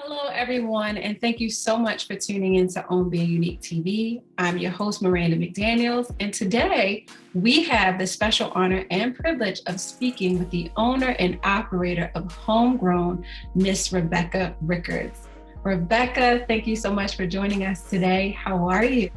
Hello, everyone, and thank you so much for tuning in to Own Be Unique TV. I'm your host, Myrhanda McDaniels, and today we have the special honor and privilege of speaking with the owner and operator of Homegrown, Miss Rebekah Rickards. Rebekah, thank you so much for joining us today. How are you?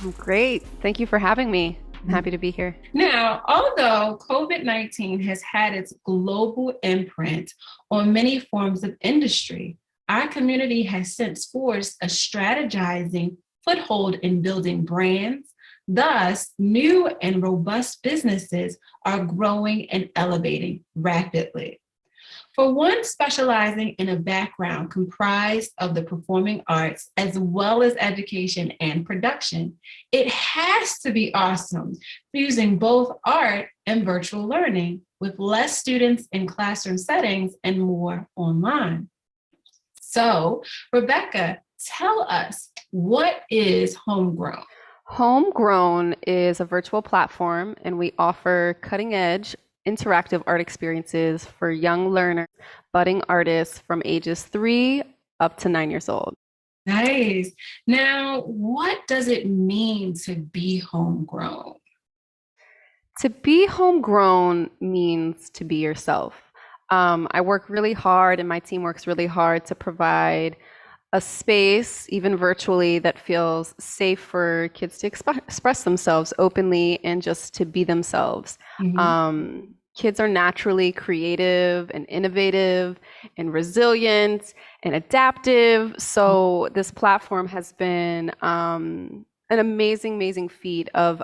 I'm great. Thank you for having me. I'm happy to be here. Now, although COVID-19 has had its global imprint on many forms of industry, our community has since forced a strategizing foothold in building brands. Thus, new and robust businesses are growing and elevating rapidly. For one specializing in a background comprised of the performing arts as well as education and production, it has to be awesome fusing both art and virtual learning with less students in classroom settings and more online. So, Rebekah, tell us, what is Homegrown? Homegrown is a virtual platform, and we offer cutting edge interactive art experiences for young learners, budding artists from ages 3 up to 9 years old. Nice. Now, what does it mean to be homegrown? To be homegrown means to be yourself. I work really hard, and my team works really hard to provide a space, even virtually, that feels safe for kids to express themselves openly and just to be themselves. Kids are naturally creative and innovative and resilient and adaptive. So this platform has been an amazing, amazing feat of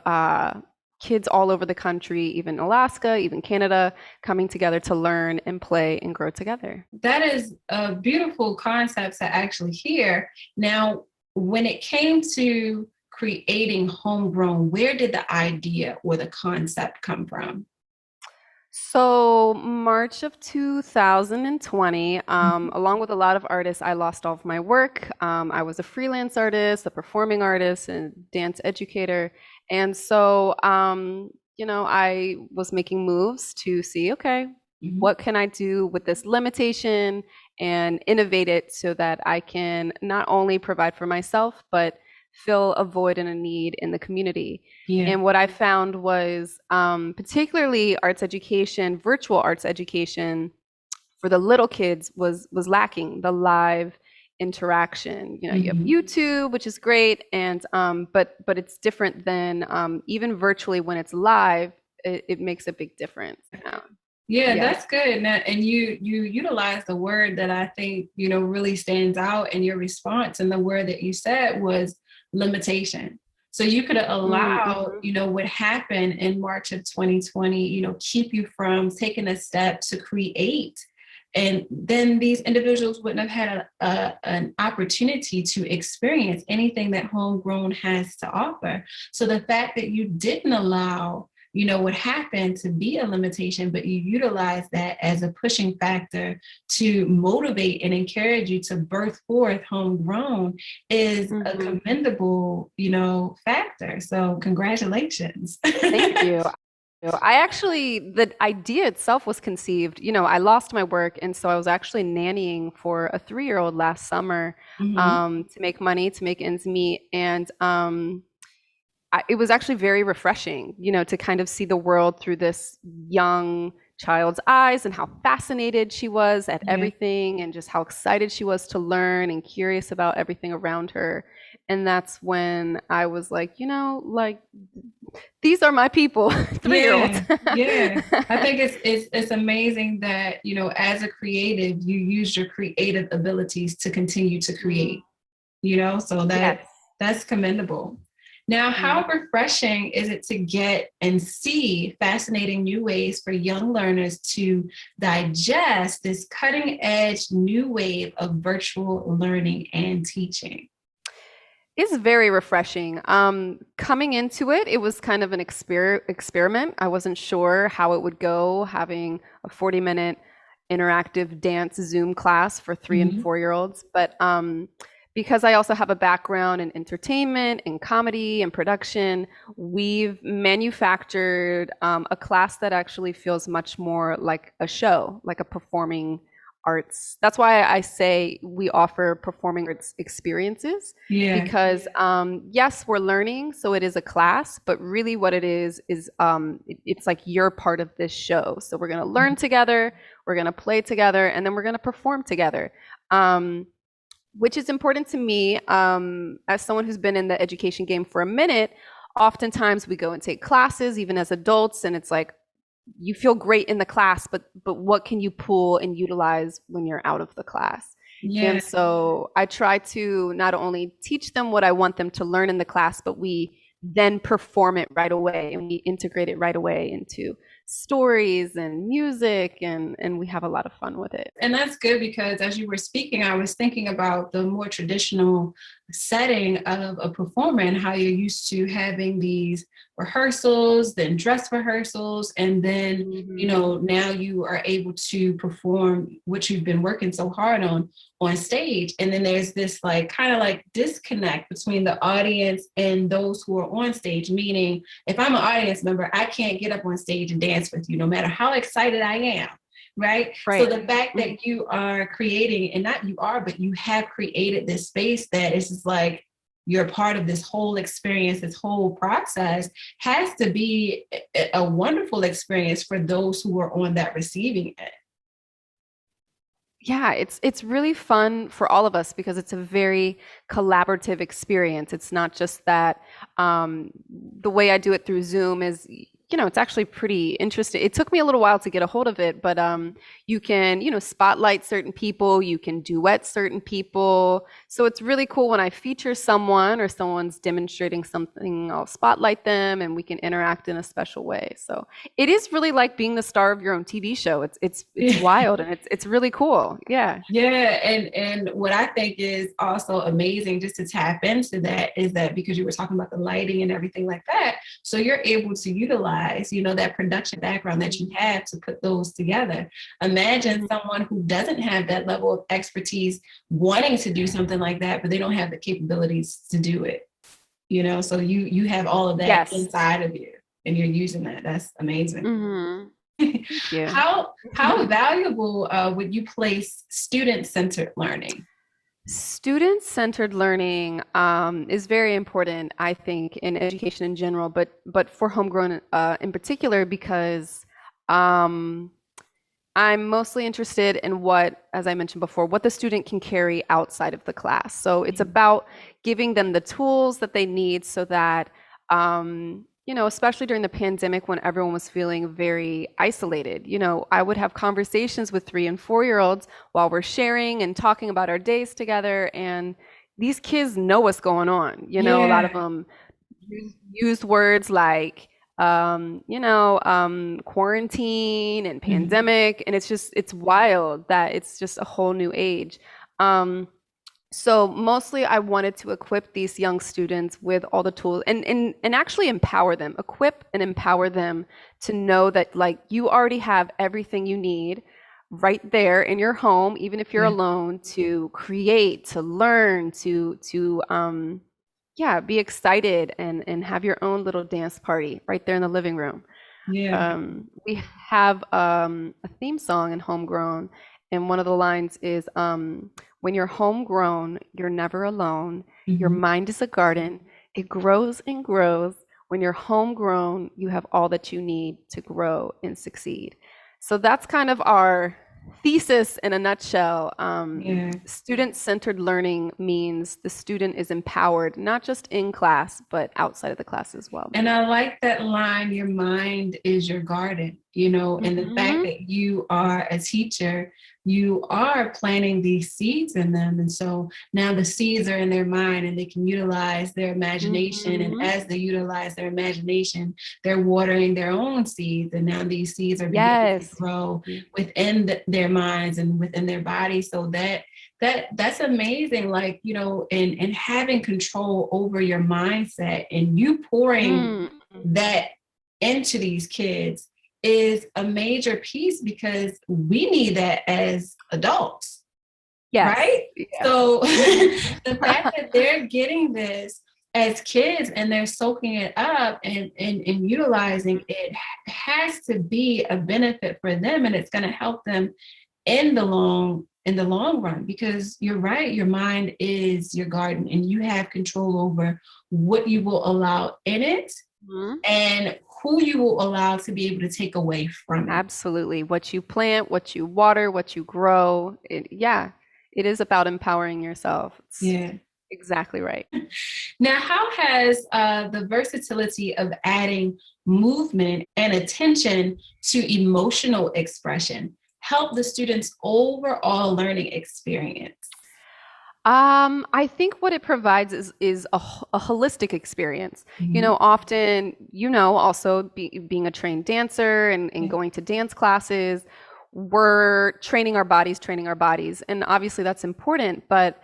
kids all over the country, even Alaska, even Canada, coming together to learn and play and grow together. That is a beautiful concept to actually hear. Now, when it came to creating Homegrown, where did the idea or the concept come from? So March of 2020, along with a lot of artists, I lost all of my work. I was a freelance artist, a performing artist, and dance educator. And so, I was making moves to see, okay, what can I do with this limitation and innovate it so that I can not only provide for myself, but fill a void and a need in the community. Yeah. And what I found was particularly arts education, virtual arts education for the little kids was lacking the live interaction. You have YouTube, which is great, and but it's different than even virtually when it's live. It makes a big difference. Yeah, that's good. Now, and you utilize the word that I think really stands out in your response, and the word that you said was limitation. So you could allow, what happened in March of 2020, keep you from taking a step to create. And then these individuals wouldn't have had an opportunity to experience anything that Homegrown has to offer. So the fact that you didn't allow what happened to be a limitation, but you utilize that as a pushing factor to motivate and encourage you to birth forth Homegrown is a commendable, factor. So congratulations. Thank you. The idea itself was conceived, I lost my work. And so I was actually nannying for a 3-year-old last summer to make money, to make ends meet. And it was actually very refreshing, to kind of see the world through this young child's eyes and how fascinated she was at everything and just how excited she was to learn and curious about everything around her. And that's when I was like, these are my people, 3-year-olds. Yeah. I think it's amazing that, as a creative, you use your creative abilities to continue to create, so that's commendable. Now, how refreshing is it to get and see fascinating new ways for young learners to digest this cutting edge new wave of virtual learning and teaching? It's very refreshing. Coming into it, it was kind of an experiment. I wasn't sure how it would go, having a 40-minute interactive dance Zoom class for 3 and 4-year-olds. But because I also have a background in entertainment and comedy and production, we've manufactured a class that actually feels much more like a show, like a performing arts. That's why I say we offer performing arts experiences Yeah. because yes, we're learning, so it is a class, but really what it is it's like you're part of this show. So we're going to learn together, we're going to play together, and then we're going to perform together. Which is important to me as someone who's been in the education game for a minute. Oftentimes we go and take classes, even as adults, and it's like you feel great in the class, but what can you pull and utilize when you're out of the class? Yeah. And so I try to not only teach them what I want them to learn in the class, but we then perform it right away and we integrate it right away into stories and music and we have a lot of fun with it. And that's good because as you were speaking, I was thinking about the more traditional setting of a performer and how you're used to having these rehearsals, then dress rehearsals, and then, now you are able to perform what you've been working so hard on stage. And then there's this like kind of like disconnect between the audience and those who are on stage, meaning if I'm an audience member, I can't get up on stage and dance with you no matter how excited I am. Right. So the fact that you are creating, and not you are, but you have created this space that is just like you're part of this whole experience, this whole process has to be a wonderful experience for those who are on that receiving end. Yeah, it's really fun for all of us because it's a very collaborative experience. It's not just that the way I do it through Zoom is, it's actually pretty interesting. It took me a little while to get a hold of it, but you can, spotlight certain people, you can duet certain people. So it's really cool when I feature someone or someone's demonstrating something, I'll spotlight them and we can interact in a special way. So it is really like being the star of your own TV show. It's wild and it's really cool. Yeah. Yeah. And what I think is also amazing just to tap into that is that because you were talking about the lighting and everything like that, so you're able to utilize, that production background that you have to put those together. Imagine someone who doesn't have that level of expertise wanting to do something like that, but they don't have the capabilities to do it. So you have all of that inside of you and you're using that. That's amazing. Thank you. How valuable would you place student-centered learning? Student-centered learning is very important, I think, in education in general, but for Homegrown in particular, because I'm mostly interested in what, as I mentioned before, what the student can carry outside of the class. So it's about giving them the tools that they need so that especially during the pandemic when everyone was feeling very isolated, I would have conversations with 3 and 4-year-olds while we're sharing and talking about our days together. And these kids know what's going on. A lot of them use words like, quarantine and pandemic. And it's wild that it's just a whole new age. So mostly I wanted to equip these young students with all the tools and actually equip and empower them to know that like you already have everything you need right there in your home, even if you're alone, to create, to learn, to be excited and have your own little dance party right there in the living room. Yeah. We have a theme song in Homegrown, and one of the lines is when you're homegrown, you're never alone. Your mind is a garden. It grows and grows. When you're homegrown, you have all that you need to grow and succeed. So that's kind of our thesis in a nutshell. Student-centered learning means the student is empowered, not just in class, but outside of the class as well. And I like that line, your mind is your garden, and the fact that you are a teacher, you are planting these seeds in them. And so now the seeds are in their mind and they can utilize their imagination. And as they utilize their imagination, they're watering their own seeds. And now these seeds are beginning to grow within their minds and within their bodies. So that's amazing. Like, and having control over your mindset and you pouring that into these kids is a major piece because we need that as adults. Right? Yeah. So the fact that they're getting this as kids and they're soaking it up and utilizing it has to be a benefit for them, and it's going to help them in the long run, because you're right, your mind is your garden and you have control over what you will allow in it and who you will allow to be able to take away from it. Absolutely. What you plant, what you water, what you grow. Yeah, it is about empowering yourself. It's Yeah. exactly right. Now, how has the versatility of adding movement and attention to emotional expression helped the students' overall learning experience? I think what it provides is a holistic experience. You Mm-hmm. know, often, also being a trained dancer and going to dance classes, we're training our bodies. And obviously that's important, but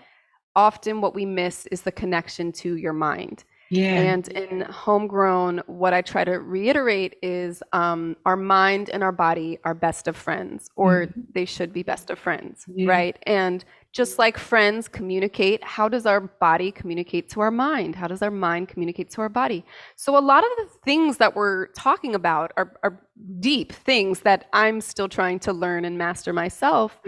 often what we miss is the connection to your mind. Yeah. And in Homegrown, what I try to reiterate is our mind and our body are best of friends, or they should be best of friends, right? And just like friends communicate, how does our body communicate to our mind? How does our mind communicate to our body? So a lot of the things that we're talking about are deep things that I'm still trying to learn and master myself.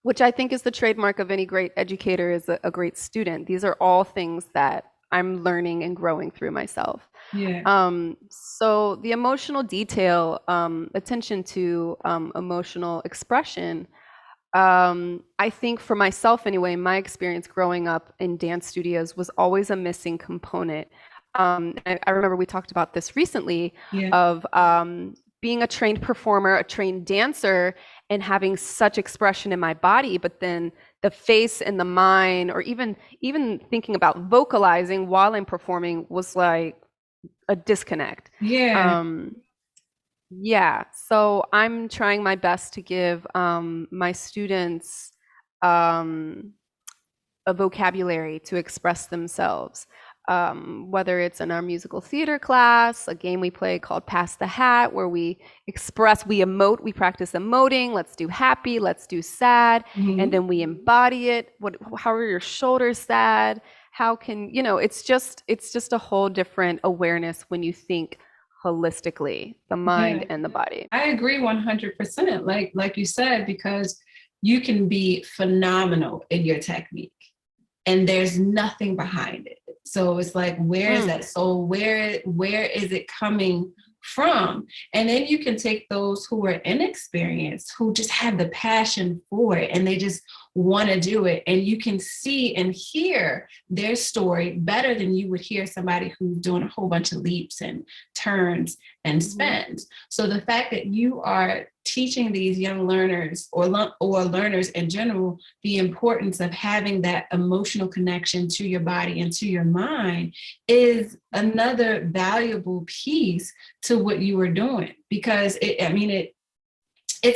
Which I think is the trademark of any great educator, is a great student. These are all things that I'm learning and growing through myself. So the emotional detail, attention to emotional expression, I think for myself anyway, my experience growing up in dance studios was always a missing component. I remember we talked about this recently of being a trained performer, a trained dancer, and having such expression in my body, but then the face and the mind, or even thinking about vocalizing while I'm performing, was like a disconnect. So I'm trying my best to give my students a vocabulary to express themselves. Whether it's in our musical theater class, a game we play called Pass the Hat, where we emote, we practice emoting. Let's do happy, let's do sad, and then we embody it. How are your shoulders sad? How can, it's just a whole different awareness when you think holistically, the mind and the body. I agree 100%. Like you said, because you can be phenomenal in your technique and there's nothing behind it. So it's like, where is that soul? Where is it coming from? And then you can take those who are inexperienced, who just have the passion for it and they just want to do it. And you can see and hear their story better than you would hear somebody who's doing a whole bunch of leaps and turns and spins. So the fact that you are teaching these young learners or learners in general, the importance of having that emotional connection to your body and to your mind is another valuable piece to what you are doing, because it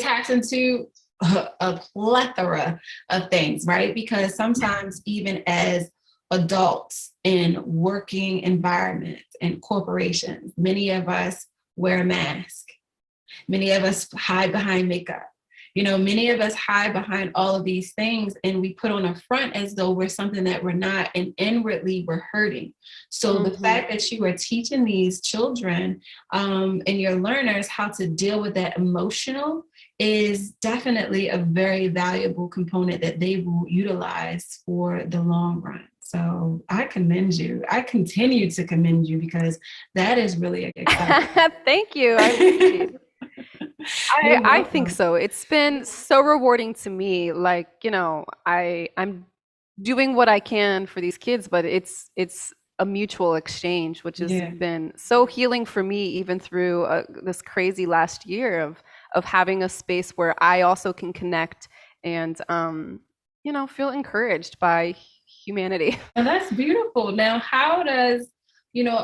taps into a plethora of things, right? Because sometimes even as adults in working environments and corporations, many of us wear a mask. Many of us hide behind makeup. Many of us hide behind all of these things and we put on a front as though we're something that we're not, and inwardly we're hurting. So the fact that you are teaching these children and your learners how to deal with that emotional is definitely a very valuable component that they will utilize for the long run. So I commend you. I continue to commend you because that is really exciting. Thank you. I appreciate it. I think so. It's been so rewarding to me. Like, I'm doing what I can for these kids, but it's a mutual exchange, which has been so healing for me, even through this crazy last year of having a space where I also can connect and, feel encouraged by humanity. And that's beautiful. Now, how does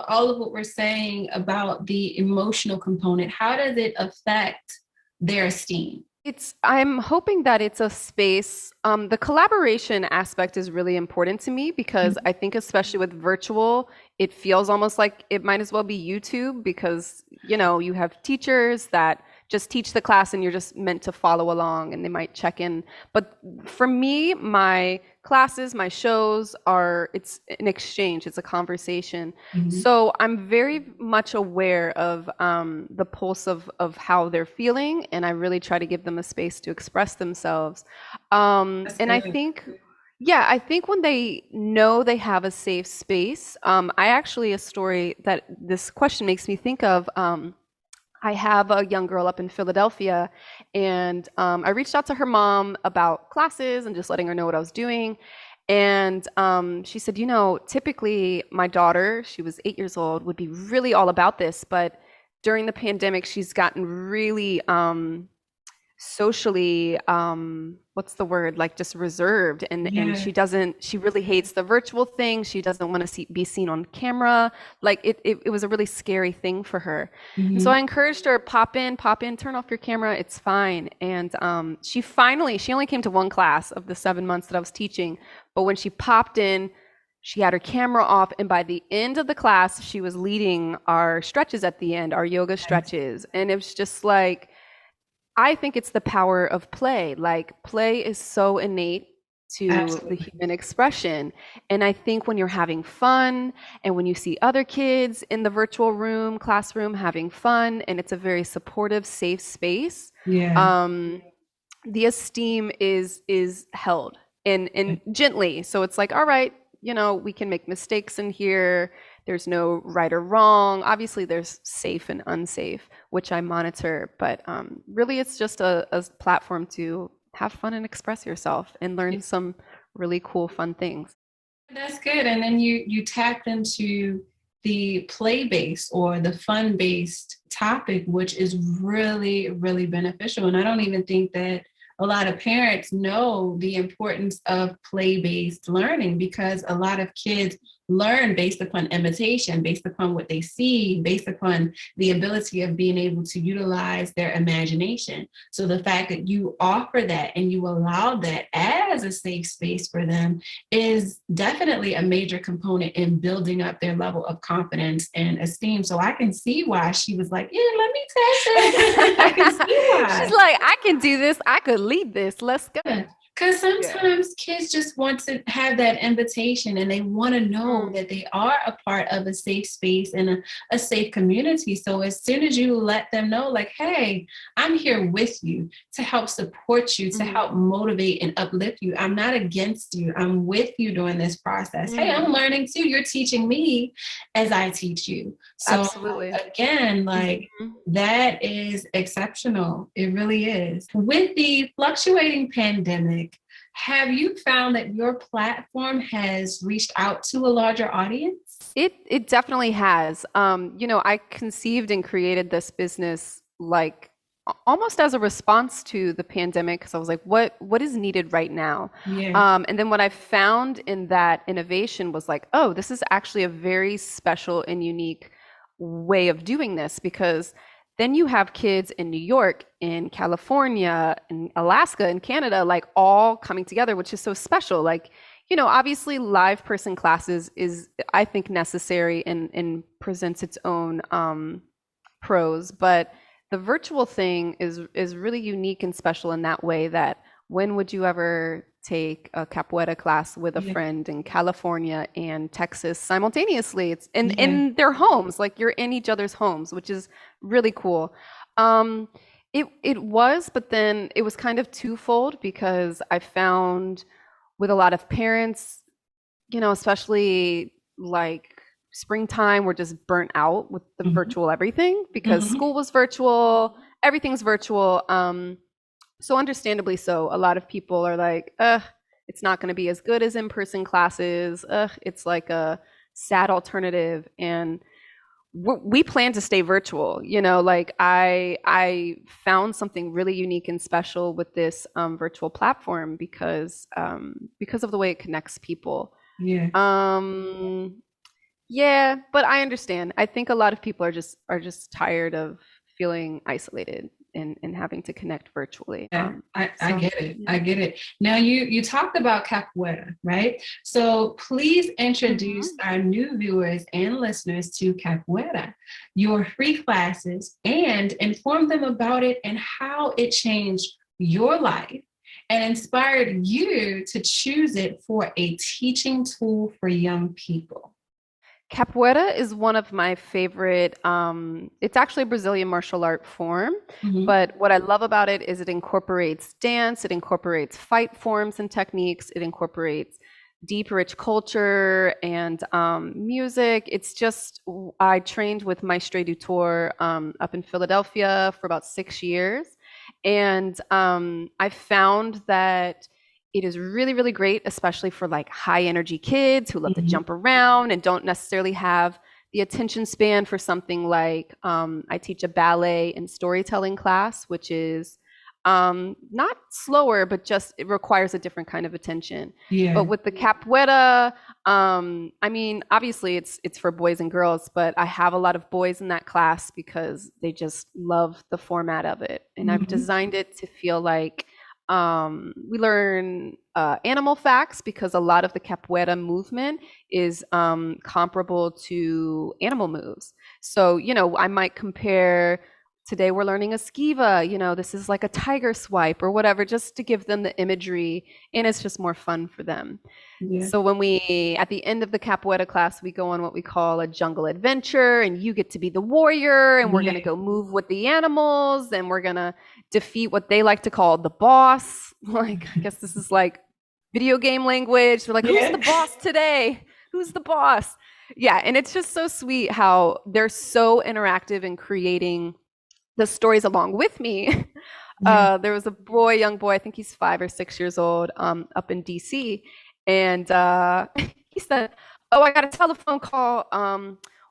all of what we're saying about the emotional component, how does it affect their esteem? I'm hoping that it's a space. The collaboration aspect is really important to me because I think, especially with virtual, it feels almost like it might as well be YouTube because, you have teachers that just teach the class and you're just meant to follow along and they might check in. But for me, my classes, my shows it's an exchange, it's a conversation. Mhm. So I'm very much aware of the pulse of how they're feeling, and I really try to give them a space to express themselves. That's And I good. think, yeah, I think when they know they have a safe space, I actually, a story that this question makes me think of. I have a young girl up in Philadelphia, and I reached out to her mom about classes and just letting her know what I was doing. And she said, typically my daughter, she was 8 years old, would be really all about this, but during the pandemic, she's gotten really socially what's the word, like just reserved, and Yeah. she really hates the virtual thing. She doesn't want to be seen on camera. Like it was a really scary thing for her. And so I Hmm. encouraged her, pop in, turn off your camera, it's fine. And she only came to one class of the 7 months that I was teaching, but when she popped in, she had her camera off, and by the end of the class she was leading our stretches at the end, our yoga stretches. And it was just like, I think it's the power of play. Like, play is so innate to the Absolutely. human expression. And I think when you're having fun and when you see other kids in the virtual classroom having fun, and it's a very supportive, safe space, Yeah. um, the esteem is held and gently. So it's like, all right, we can make mistakes in here. There's no right or wrong. Obviously, there's safe and unsafe, which I monitor, but really, it's just a platform to have fun and express yourself and learn some really cool, fun things. That's good. And then you tapped into the play-based or the fun-based topic, which is really, really beneficial. And I don't even think that a lot of parents know the importance of play-based learning, because a lot of kids learn based upon imitation, based upon what they see, based upon the ability of being able to utilize their imagination. So the fact that you offer that and you allow that as a safe space for them is definitely a major component in building up their level of confidence and esteem. So I can see why she was like, yeah, let me test it. I can see She's why. like, I can do this. I could lead this. Let's go. Because Yeah. sometimes kids just want to have that invitation and they want to know Mm, that they are a part of a safe space and a safe community. So as soon as you let them know, like, hey, I'm here with you to help support you, to mhm, help motivate and uplift you. I'm not against you. I'm with you during this process. Hey, I'm mm, learning too. You're teaching me as I teach you. So absolutely. again, like, Mhm. that is exceptional. It really is. With the fluctuating pandemic, have you found that your platform has reached out to a larger audience? It definitely has. I conceived and created this business like almost as a response to the pandemic, because I was like, what is needed right now? Yeah. And then what I found in that innovation was like, oh, this is actually a very special and unique way of doing this, because then you have kids in New York, in California, in Alaska, in Canada, like all coming together, which is so special. Like, obviously live person classes is, I think, necessary and presents its own pros, but the virtual thing is really unique and special in that way that when would you ever take a capoeira class with a Yeah. friend in California and Texas simultaneously? It's Yeah. in their homes, like you're in each other's homes, which is really cool. Um, it was, but then it was kind of twofold, because I found with a lot of parents, especially like springtime, we're just burnt out with the Mhm. virtual everything, because Mhm. school was virtual, everything's virtual. So understandably so, a lot of people are like, it's not going to be as good as in-person classes. It's like a sad alternative. And we plan to stay virtual. Like I found something really unique and special with this virtual platform, because of the way it connects people. Yeah. um yeah, but I understand. I think a lot of people are just tired of feeling isolated. in having to connect virtually. Yeah, I get it. I get it. Now you talked about capoeira, right? So please introduce our new viewers and listeners to capoeira, your free classes, and inform them about it and how it changed your life and inspired you to choose it for a teaching tool for young people. Capoeira is one of my favorite, it's actually a Brazilian martial art form, but what I love about it is it incorporates dance, it incorporates fight forms and techniques, it incorporates deep, rich culture and music. It's just, I trained with Maestre Dutour up in Philadelphia for about 6 years, and I found that it is really, really great, especially for like high energy kids who love to jump around and don't necessarily have the attention span for something like I teach a ballet and storytelling class, which is not slower, but just it requires a different kind of attention. Yeah. But with the capoeira, I mean, obviously it's for boys and girls, but I have a lot of boys in that class because they just love the format of it. And I've designed it to feel like we learn animal facts because a lot of the capoeira movement is comparable to animal moves. So, you know, I might compare, today we're learning esquiva, you know, this is like a tiger swipe or whatever, just to give them the imagery, and it's just more fun for them. Yeah. So when we, at the end of the capoeira class, we go on what we call a jungle adventure, and you get to be the warrior, and we're going to go move with the animals, and we're going to defeat what they like to call the boss. Like, I guess this is like video game language. They're like, who's the boss today? Who's the boss? Yeah, and it's just so sweet how they're so interactive in creating the stories along with me. There was a boy, young boy, I think he's 5 or 6 years old, up in DC, and he said, "Oh, I got a telephone call.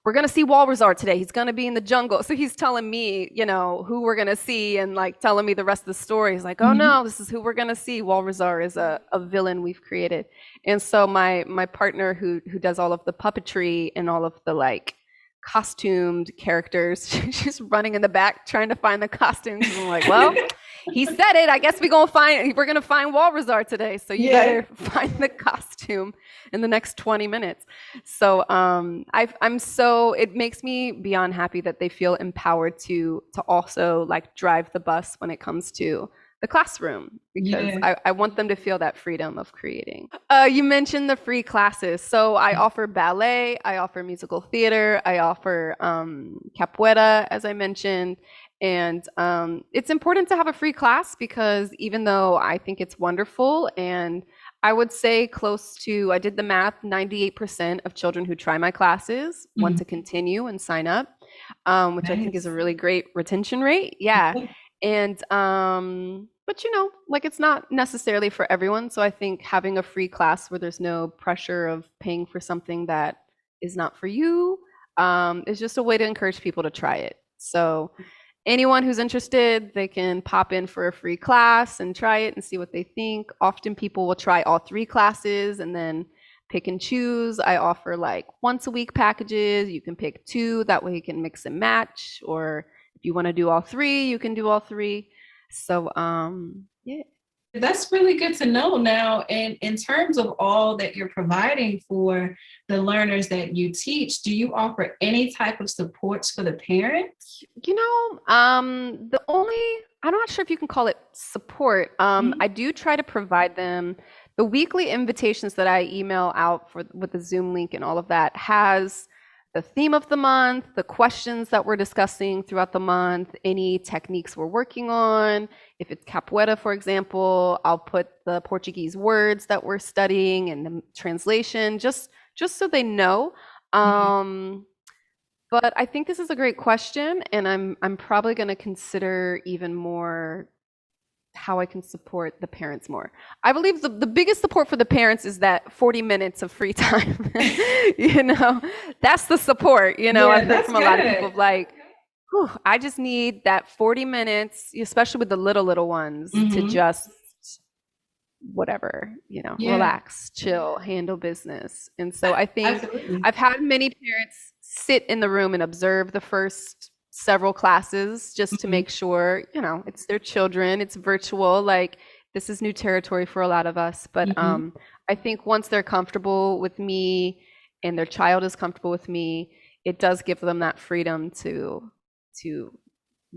We're gonna see Walrazar today. He's gonna be in the jungle." So he's telling me, you know, who we're gonna see, and like telling me the rest of the story. He's like, "Oh no, this is who we're gonna see. Walrazar is a villain we've created." And so my partner who does all of the puppetry and all of the like costumed characters, she's running in the back trying to find the costumes. And I'm like, well, he said it. I guess we're gonna find Walrazar today. So you better find the costume in the next 20 minutes. So I'm so, it makes me beyond happy that they feel empowered to also like drive the bus when it comes to the classroom, because I want them to feel that freedom of creating. You mentioned the free classes. So I offer ballet, I offer musical theater, I offer capoeira, as I mentioned. And it's important to have a free class because even though I think it's wonderful, and I would say close to, I did the math, 98% of children who try my classes want to continue and sign up, which I think is a really great retention rate. Yeah. And but you know, like it's not necessarily for everyone. So I think having a free class where there's no pressure of paying for something that is not for you is just a way to encourage people to try it. So anyone who's interested, they can pop in for a free class and try it and see what they think. Often people will try all 3 classes and then pick and choose. I offer like once a week packages. You can pick 2, that way you can mix and match, or if you want to do all 3, you can do all 3. So, yeah. That's really good to know. Now, and in terms of all that you're providing for the learners that you teach, do you offer any type of supports for the parents? You know, I'm not sure if you can call it support. I do try to provide them the weekly invitations that I email out with the Zoom link and all of that has the theme of the month, the questions that we're discussing throughout the month, any techniques we're working on. If it's capoeira, for example, I'll put the Portuguese words that we're studying and the translation, just so they know. But I think this is a great question, and I'm probably going to consider even more how I can support the parents more. I believe the biggest support for the parents is that 40 minutes of free time. You know, that's the support. You know, I've heard from a lot of people like, I just need that 40 minutes, especially with the little ones, to just whatever, you know, relax, chill, handle business. And so I think I've had many parents sit in the room and observe the first several classes just to Mhm. make sure, it's their children, it's virtual, like this is new territory for a lot of us. But Mhm. I think once they're comfortable with me and their child is comfortable with me, it does give them that freedom to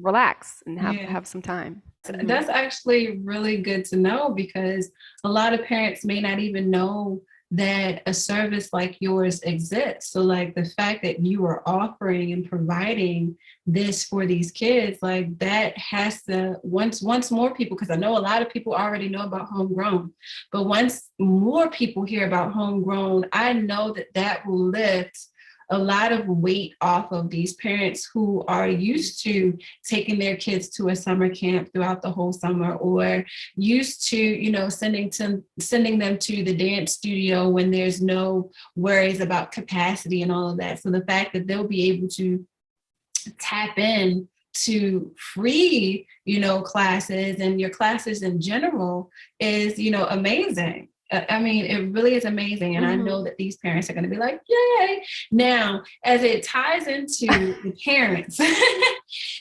relax and Yeah. have some time. That's actually really good to know because a lot of parents may not even know that a service like yours exists. So, like the fact that you are offering and providing this for these kids, like that has to once more people, because I know a lot of people already know about Homegrown, but once more people hear about Homegrown, I know that that will lift a lot of weight off of these parents who are used to taking their kids to a summer camp throughout the whole summer, or used to, sending them to the dance studio when there's no worries about capacity and all of that. So the fact that they'll be able to tap in to free, classes and your classes in general is, amazing. I mean, it really is amazing. And I know that these parents are going to be like, yay. Now, as it ties into the parents,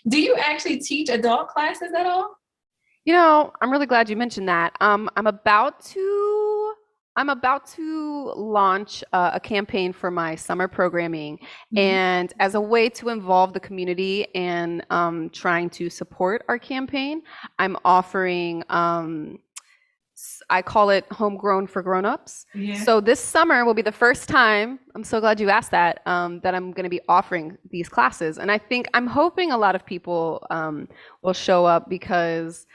do you actually teach adult classes at all? I'm really glad you mentioned that. I'm about to launch a campaign for my summer programming, Mhm. and as a way to involve the community and trying to support our campaign, I'm offering. I call it Homegrown for Grown-ups. Yeah. So this summer will be the first time, I'm so glad you asked that, that I'm going to be offering these classes. And I'm hoping a lot of people will show up because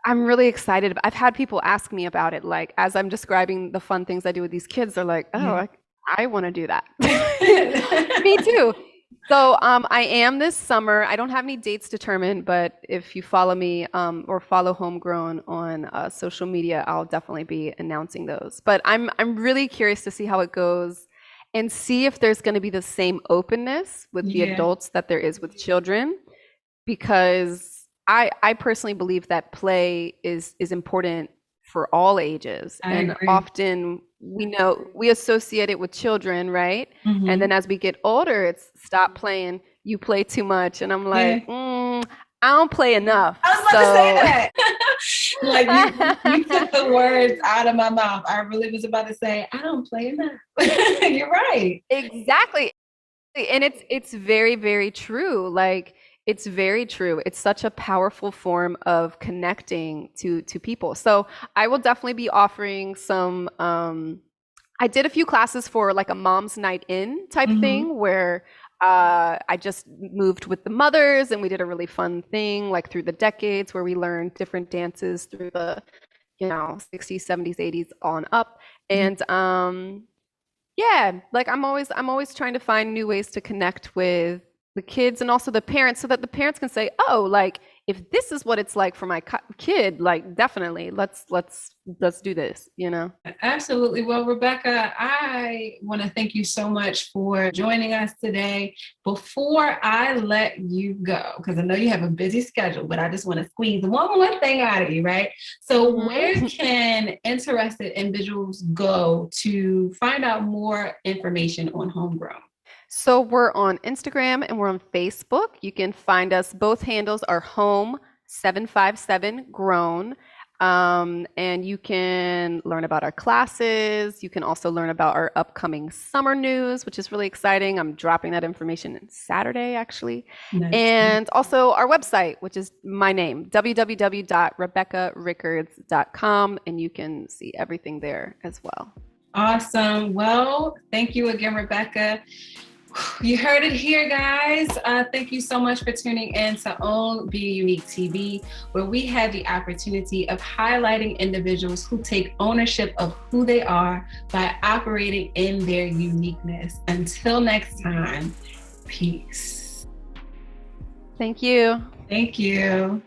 I'm really excited. I've had people ask me about it. Like, as I'm describing the fun things I do with these kids, they're like, oh, Yeah. I want to do that. Me too. So I am this summer. I don't have any dates determined, but if you follow me or follow Homegrown on social media, I'll definitely be announcing those. But I'm really curious to see how it goes and see if there's going to be the same openness with the Yeah, adults that there is with children, because I personally believe that play is important for all ages. I And agree. often we associate it with children, right? And Hmm. then as we get older, it's stop playing, you play too much. And I'm Yeah. like, I don't play enough. I was about to say So that. Like you took the words out of my mouth. I really was about to say, I don't play enough. You're right. exactly. And it's very, very true. Like it's very true. It's such a powerful form of connecting to people. So I will definitely be offering some I did a few classes for like a mom's night in type Hmm. thing where I just moved with the mothers and we did a really fun thing like through the decades where we learned different dances through the 60s, 70s, 80s on up. And yeah, like I'm always trying to find new ways to connect with the kids and also the parents so that the parents can say, "Oh, like if this is what it's like for my kid, like definitely let's do this, you know?" Absolutely. Well, Rebekah, I want to thank you so much for joining us today. Before I let you go, because I know you have a busy schedule, but I just want to squeeze one more thing out of you, right? So, where Mhm. can interested individuals go to find out more information on Homegrown? So we're on Instagram and we're on Facebook. You can find us. Both handles are home 757 grown. And you can learn about our classes. You can also learn about our upcoming summer news, which is really exciting. I'm dropping that information on Saturday, actually. Nice. And also our website, which is my name, www.RebekahRickards.com. And you can see everything there as well. Awesome. Well, thank you again, Rebekah. You heard it here, guys. Thank you so much for tuning in to Own Be Unique TV, where we have the opportunity of highlighting individuals who take ownership of who they are by operating in their uniqueness. Until next time, peace. Thank you. Thank you.